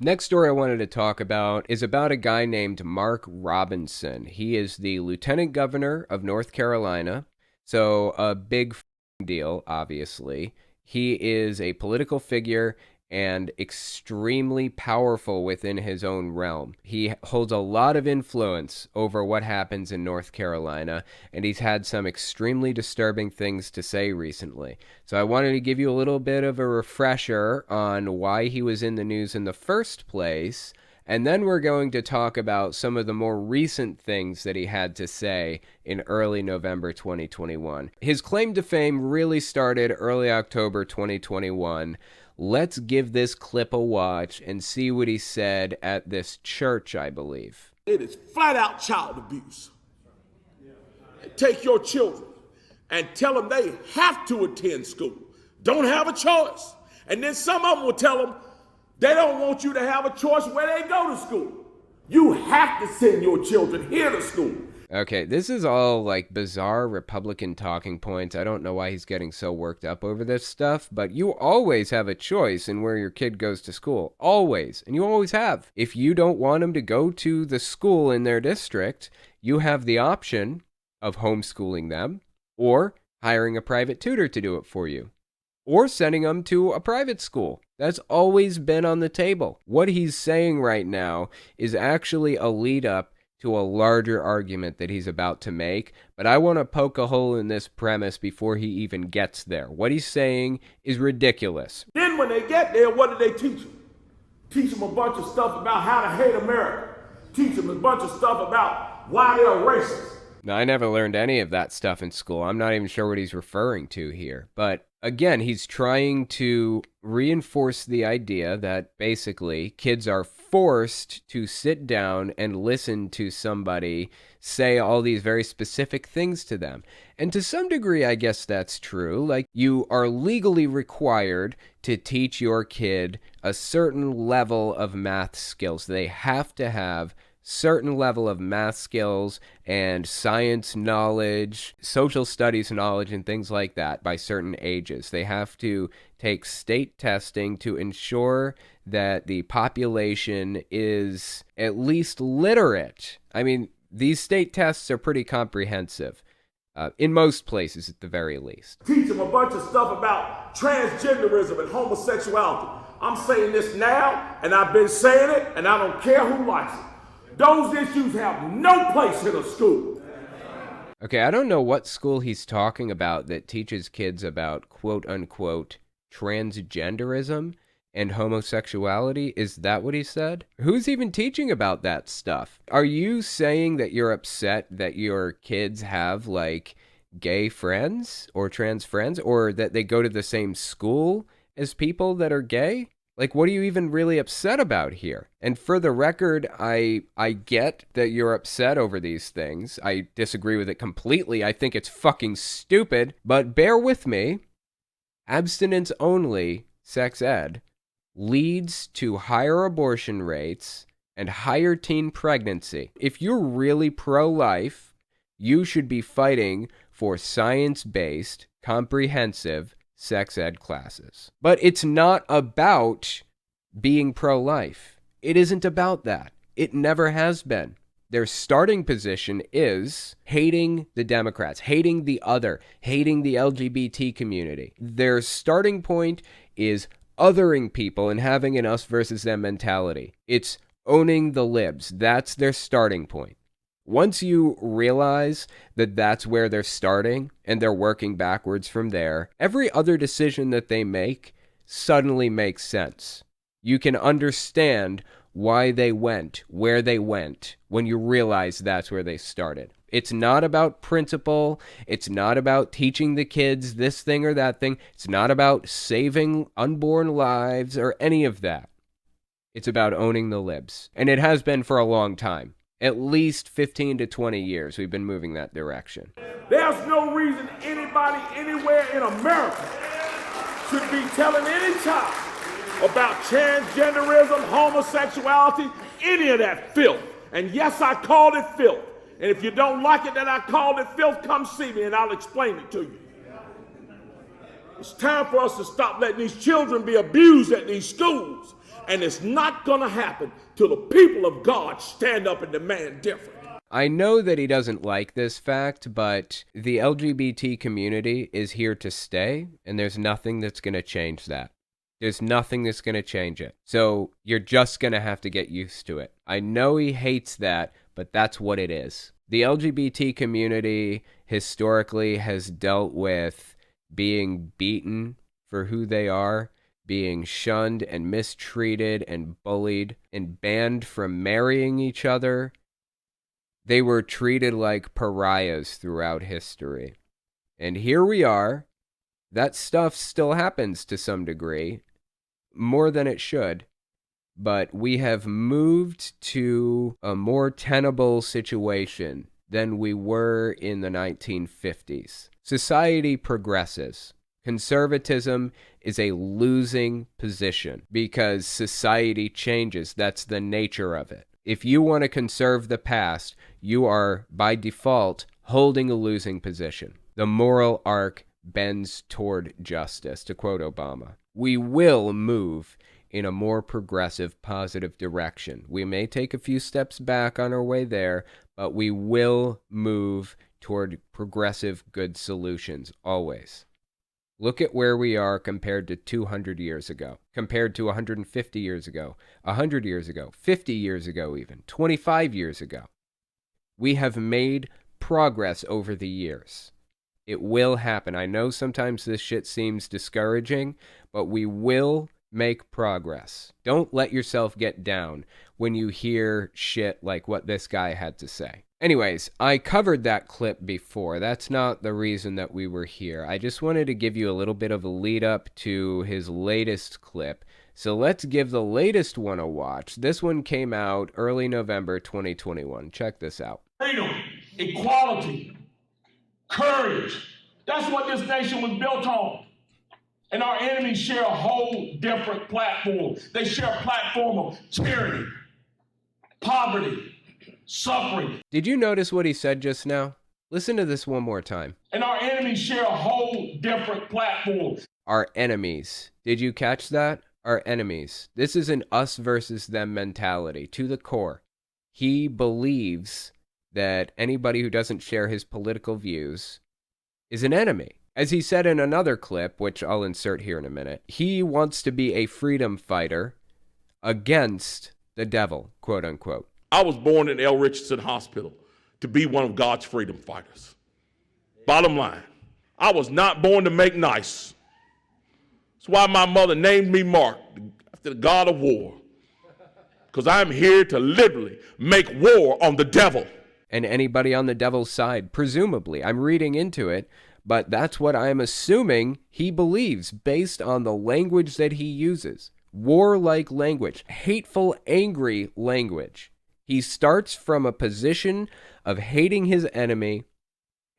Next story I wanted to talk about is about a guy named Mark Robinson. He is the lieutenant governor of North Carolina, so a big deal, obviously. He is a political figure and extremely powerful within his own realm. He holds a lot of influence over what happens in North Carolina, and he's had some extremely disturbing things to say recently. So I wanted to give you a little bit of a refresher on why he was in the news in the first place, and then we're going to talk about some of the more recent things that he had to say in early November 2021. His claim to fame really started early October 2021. Let's give this clip a watch and see what he said at this church, I believe. It is flat out child abuse. Take your children and tell them they have to attend school. Don't have a choice. And then some of them will tell them they don't want you to have a choice where they go to school. You have to send your children here to school. Okay, this is all like bizarre Republican talking points. I don't know why he's getting so worked up over this stuff, but you always have a choice in where your kid goes to school. Always. And you always have. If you don't want them to go to the school in their district, you have the option of homeschooling them or hiring a private tutor to do it for you or sending them to a private school. That's always been on the table. What he's saying right now is actually a lead up to a larger argument that he's about to make, but I want to poke a hole in this premise before he even gets there. What he's saying is ridiculous. Then when they get there, what do they teach them? Teach them a bunch of stuff about how to hate America. Teach them a bunch of stuff about why they're racist. Now, I never learned any of that stuff in school. I'm not even sure what he's referring to here. But again, he's trying to reinforce the idea that basically kids are forced to sit down and listen to somebody say all these very specific things to them. And to some degree, I guess that's true. Like, you are legally required to teach your kid a certain level of math skills. They have to have certain level of math skills and science knowledge, social studies knowledge, and things like that by certain ages. They have to take state testing to ensure that the population is at least literate. I mean, these state tests are pretty comprehensive. In most places, at the very least. Teach them a bunch of stuff about transgenderism and homosexuality. I'm saying this now, and I've been saying it, and I don't care who likes it. Those issues have no place in a school. Okay, I don't know what school he's talking about that teaches kids about quote-unquote transgenderism and homosexuality. Is that what he said? Who's even teaching about that stuff? Are you saying that you're upset that your kids have, like, gay friends or trans friends, or that they go to the same school as people that are gay? Like, what are you even really upset about here? And for the record, I get that you're upset over these things. I disagree with it completely. I think it's fucking stupid. But bear with me. Abstinence only sex ed leads to higher abortion rates and higher teen pregnancy. If you're really pro-life, you should be fighting for science-based, comprehensive sex ed classes. But it's not about being pro-life. It isn't about that. It never has been. Their starting position is hating the Democrats, hating the other, hating the LGBT community. Their starting point is othering people and having an us versus them mentality. It's owning the libs. That's their starting point. Once you realize that that's where they're starting and they're working backwards from there, every other decision that they make suddenly makes sense. You can understand why they went where they went when you realize that's where they started. It's not about principle. It's not about teaching the kids this thing or that thing. It's not about saving unborn lives or any of that. It's about owning the libs. And it has been for a long time. At least 15 to 20 years, we've been moving that direction. There's no reason anybody anywhere in America should be telling any child about transgenderism, homosexuality, any of that filth. And yes, I called it filth. And if you don't like it that I called it filth, come see me and I'll explain it to you. It's time for us to stop letting these children be abused at these schools And it's not going to happen till the people of God stand up and demand different. I know that he doesn't like this fact, but the LGBT community is here to stay, and there's nothing that's going to change that. There's nothing that's going to change it. So you're just going to have to get used to it. I know he hates that, but that's what it is. The LGBT community historically has dealt with being beaten for who they are, being shunned and mistreated and bullied and banned from marrying each other. They were treated like pariahs throughout history. And here we are. That stuff still happens to some degree, more than it should. But we have moved to a more tenable situation than we were in the 1950s. Society progresses. Conservatism is a losing position because society changes. That's the nature of it. If you want to conserve the past, you are, by default, holding a losing position. The moral arc bends toward justice, to quote Obama. We will move in a more progressive, positive direction. We may take a few steps back on our way there, but we will move toward progressive, good solutions, always. Look at where we are compared to 200 years ago, compared to 150 years ago, 100 years ago, 50 years ago even, 25 years ago. We have made progress over the years. It will happen. I know sometimes this shit seems discouraging, but we will make progress. Don't let yourself get down when you hear shit like what this guy had to say. Anyways, I covered that clip before. That's not the reason that we were here. I just wanted to give you a little bit of a lead up to his latest clip. So let's give the latest one a watch. This one came out early November 2021. Check this out. Freedom, equality, courage. That's what this nation was built on. And our enemies share a whole different platform. They share a platform of tyranny, poverty, suffering. Did you notice what he said just now? Listen to this one more time. And our enemies share a whole different platform. Our enemies. Did you catch that? Our enemies. This is an us versus them mentality to the core. He believes that anybody who doesn't share his political views is an enemy. As he said in another clip, which I'll insert here in a minute, he wants to be a freedom fighter against the devil, quote unquote. I was born in L. Richardson Hospital to be one of God's freedom fighters. Bottom line, I was not born to make nice. That's why my mother named me Mark, after the God of war. Because I'm here to literally make war on the devil. And anybody on the devil's side, presumably. I'm reading into it, but that's what I'm assuming he believes based on the language that he uses. Warlike language, hateful, angry language. He starts from a position of hating his enemy,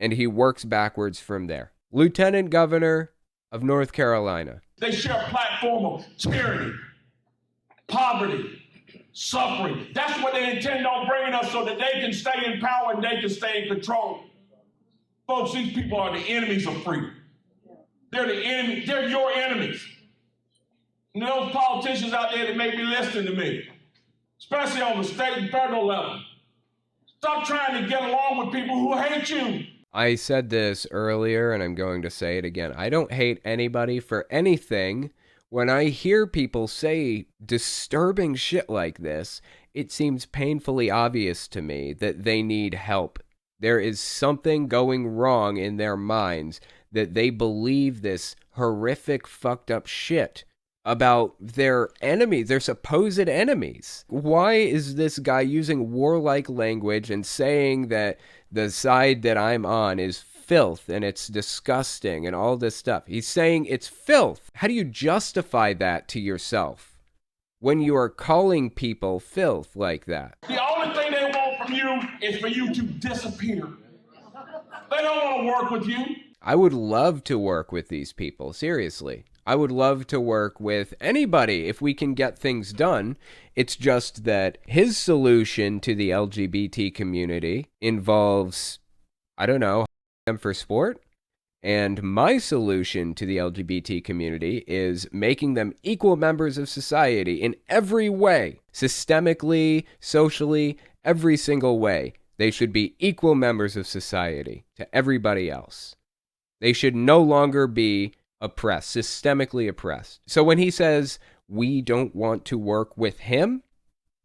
and he works backwards from there. Lieutenant Governor of North Carolina. They share a platform of tyranny, poverty, suffering. That's what they intend on bringing us so that they can stay in power and they can stay in control. Folks, these people are the enemies of freedom. They're the enemy. They're your enemies. And those politicians out there that may be listening to me, especially on the state and federal level, stop trying to get along with people who hate you. I said this earlier, and I'm going to say it again. I don't hate anybody for anything. When I hear people say disturbing shit like this, it seems painfully obvious to me that they need help. There is something going wrong in their minds that they believe this horrific, fucked up shit about their enemies, their supposed enemies. Why is this guy using warlike language and saying that the side that I'm on is filth and it's disgusting and all this stuff? He's saying it's filth. How do you justify that to yourself when you are calling people filth like that? The only thing they want from you is for you to disappear. They don't want to work with you. I would love to work with these people, seriously. I would love to work with anybody if we can get things done. It's just that his solution to the LGBT community involves, I don't know, them for sport. And my solution to the LGBT community is making them equal members of society in every way, systemically, socially, every single way. They should be equal members of society to everybody else. They should no longer be oppressed, systemically oppressed. So when he says, we don't want to work with him,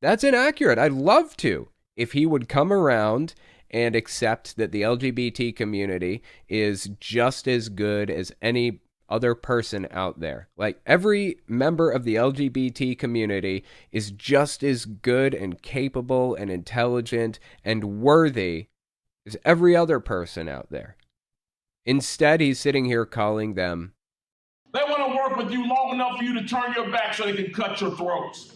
that's inaccurate. I'd love to. If he would come around and accept that the LGBT community is just as good as any other person out there. Like, every member of the LGBT community is just as good and capable and intelligent and worthy as every other person out there. Instead, he's sitting here calling them... They want to work with you long enough for you to turn your back so they can cut your throats.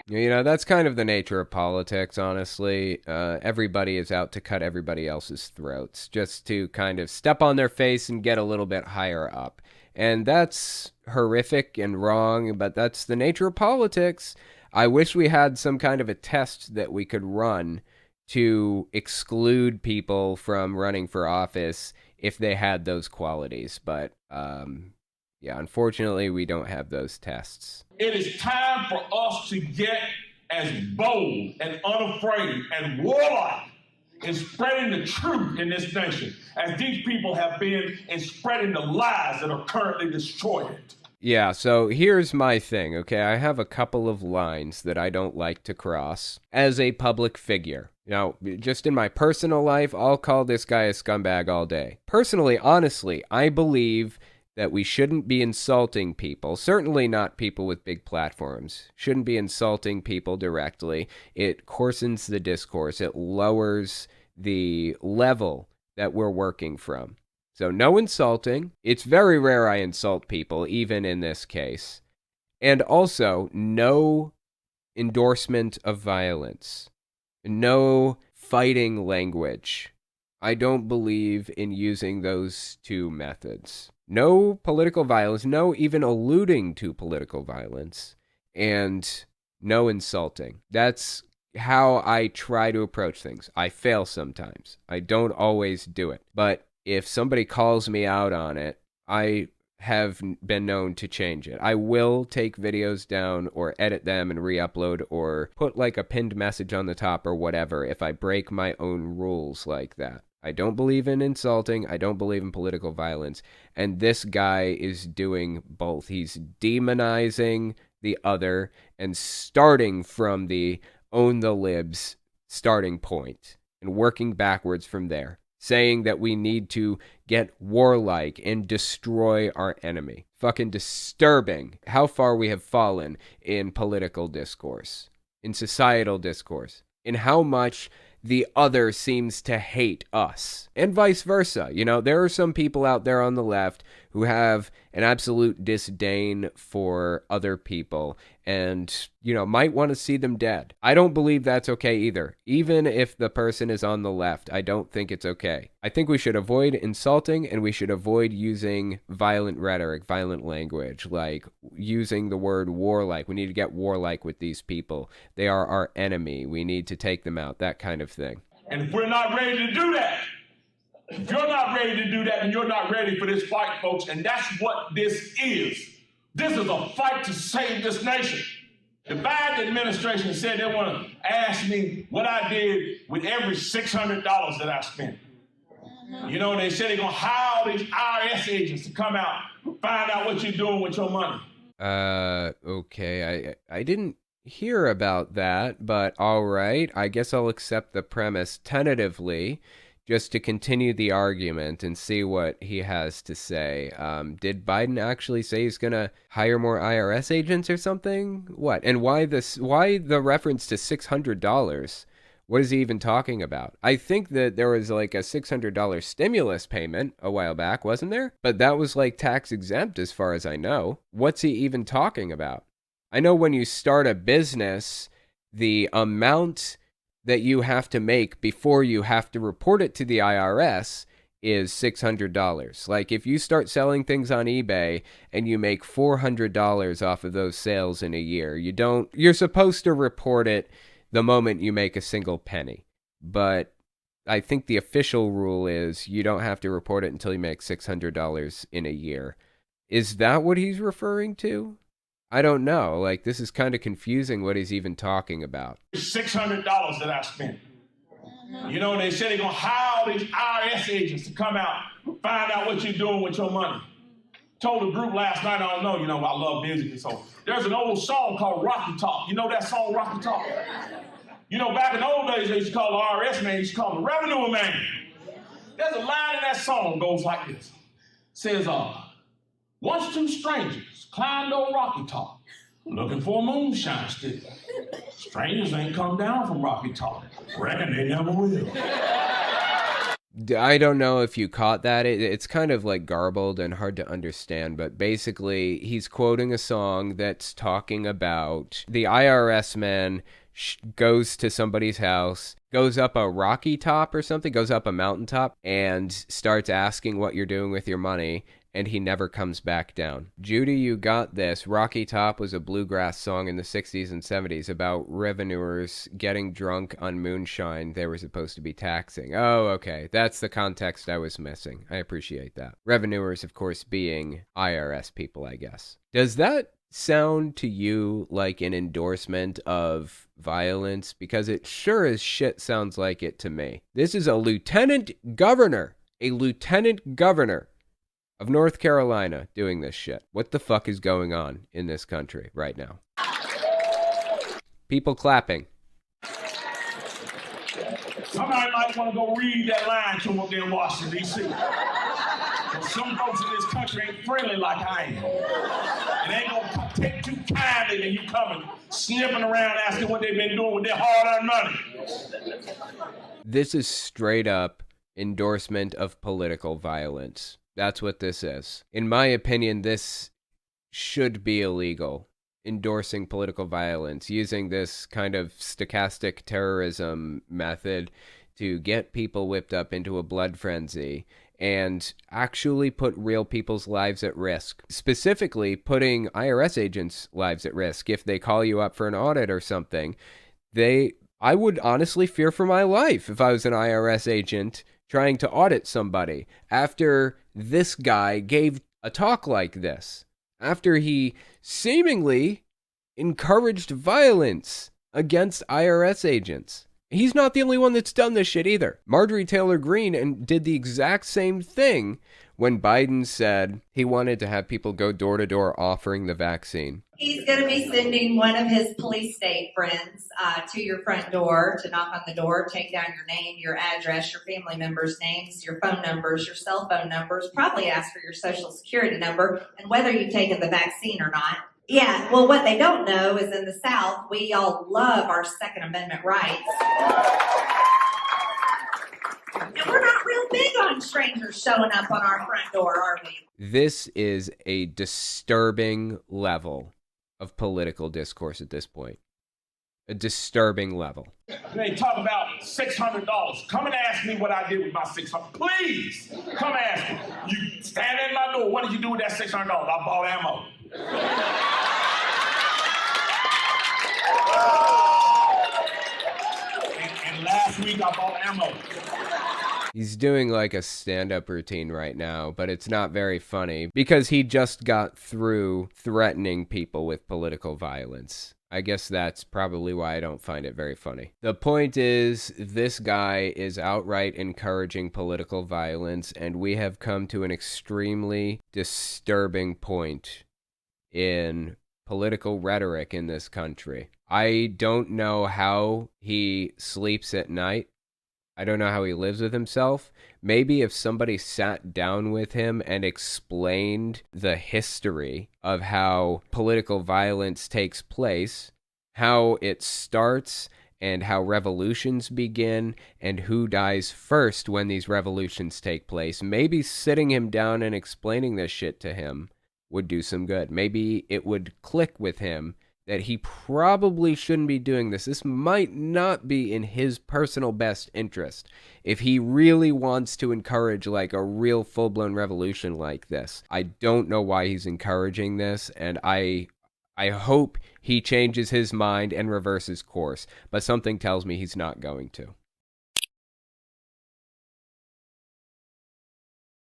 You know, that's kind of the nature of politics, honestly. Everybody is out to cut everybody else's throats, just to kind of step on their face and get a little bit higher up. And that's horrific and wrong, but that's the nature of politics. I wish we had some kind of a test that we could run to exclude people from running for office if they had those qualities. But, yeah, unfortunately, we don't have those tests. It is time for us to get as bold and unafraid and warlike in spreading the truth in this nation as these people have been in spreading the lies that are currently destroying it. Yeah, so here's my thing, okay? I have a couple of lines that I don't like to cross as a public figure. Now, just in my personal life, I'll call this guy a scumbag all day. Personally, honestly, I believe that we shouldn't be insulting people, certainly not people with big platforms. Shouldn't be insulting people directly. It coarsens the discourse. It lowers the level that we're working from. So no insulting. It's very rare I insult people, even in this case. And also, no endorsement of violence. No fighting language. I don't believe in using those two methods. No political violence, no even alluding to political violence, and no insulting. That's how I try to approach things. I fail sometimes. I don't always do it. But if somebody calls me out on it, I have been known to change it. I will take videos down or edit them and re-upload or put like a pinned message on the top or whatever if I break my own rules like that. I don't believe in insulting. I don't believe in political violence. And this guy is doing both. He's demonizing the other and starting from the own the libs starting point and working backwards from there, saying that we need to get warlike and destroy our enemy. Fucking disturbing how far we have fallen in political discourse, in societal discourse, in how much the other seems to hate us, and vice versa. You know, there are some people out there on the left who have an absolute disdain for other people and, you know, might want to see them dead. I don't believe that's okay either. Even if the person is on the left, I don't think it's okay. I think we should avoid insulting and we should avoid using violent rhetoric, violent language, like using the word warlike. We need to get warlike with these people. They are our enemy. We need to take them out, that kind of thing. And if we're not ready to do that, if you're not ready to do that, then you're not ready for this fight, folks. And that's what this is. This is a fight to save this nation. The Biden administration said they want to ask me what I did with every $600 that I spent. You know, they said they're going to hire all these IRS agents to come out and find out what you're doing with your money. Okay. I didn't hear about that, but all right. I guess I'll accept the premise tentatively, just to continue the argument and see what he has to say. Did Biden actually say he's going to hire more IRS agents or something? What? And why the reference to $600? What is he even talking about? I think that there was like a $600 stimulus payment a while back, wasn't there? But that was like tax exempt as far as I know. What's he even talking about? I know when you start a business, the amount that you have to make before you have to report it to the IRS is $600. Like if you start selling things on eBay and you make $400 off of those sales in a year, you're supposed to report it the moment you make a single penny. But I think the official rule is you don't have to report it until you make $600 in a year. Is that what he's referring to? I don't know. Like, this is kind of confusing what he's even talking about. $600 that I spent. You know, they said they're going to hire all these IRS agents to come out, find out what you're doing with your money. Told a group last night, I don't know, I love music, and so there's an old song called Rocky Talk. You know that song, Rocky Talk? Back in the old days, they used to call the IRS man, they used to call him the revenue man. There's a line in that song goes like this. It says, once two strangers climbed old Rocky Top looking for a moonshine stick. Strangers ain't come down from Rocky Top. Reckon they never will. I don't know if you caught that. It's kind of like garbled and hard to understand, but basically he's quoting a song that's talking about the IRS man goes to somebody's house, goes up a rocky top or something, goes up a mountaintop, and starts asking what you're doing with your money, and he never comes back down. Judy, you got this. Rocky Top was a bluegrass song in the 60s and 70s about revenuers getting drunk on moonshine they were supposed to be taxing. Oh, okay. That's the context I was missing. I appreciate that. Revenuers, of course, being IRS people, I guess. Does that sound to you like an endorsement of violence? Because it sure as shit sounds like it to me. This is a lieutenant governor of North Carolina doing this shit. What the fuck is going on in this country right now? People clapping. Somebody might want to go read that line to them up there in Washington, D.C. Some folks in this country ain't friendly like I am. It ain't gonna take too kindly that you coming, sniffing around asking what they've been doing with their hard-earned money. This is straight up endorsement of political violence. That's what this is. In my opinion, this should be illegal. Endorsing political violence, using this kind of stochastic terrorism method to get people whipped up into a blood frenzy and actually put real people's lives at risk. Specifically, putting IRS agents' lives at risk. If they call you up for an audit or something, I would honestly fear for my life if I was an IRS agent trying to audit somebody after this guy gave a talk like this, after he seemingly encouraged violence against IRS agents. He's not the only one that's done this shit either. Marjorie Taylor Greene did the exact same thing when Biden said he wanted to have people go door to door offering the vaccine. He's going to be sending one of his police state friends to your front door to knock on the door, take down your name, your address, your family members' names, your phone numbers, your cell phone numbers, probably ask for your social security number and whether you've taken the vaccine or not. Yeah, well, what they don't know is in the South, we all love our Second Amendment rights. And we're not real big on strangers showing up on our front door, are we? This is a disturbing level of political discourse at this point. A disturbing level. They talk about $600. Come and ask me what I did with my $600. Please, come ask me. You stand in my door. What did you do with that $600? I bought ammo. And last week I bought ammo. He's doing like a stand-up routine right now, but it's not very funny because he just got through threatening people with political violence. I guess that's probably why I don't find it very funny. The point is, this guy is outright encouraging political violence, and we have come to an extremely disturbing point in political rhetoric in this country. I don't know how he sleeps at night. I don't know how he lives with himself. Maybe if somebody sat down with him and explained the history of how political violence takes place, how it starts, and how revolutions begin, and who dies first when these revolutions take place, maybe sitting him down and explaining this shit to him would do some good. Maybe it would click with him that he probably shouldn't be doing this. This might not be in his personal best interest if he really wants to encourage like a real full-blown revolution like this. I don't know why he's encouraging this, and I hope he changes his mind and reverses course, but something tells me he's not going to.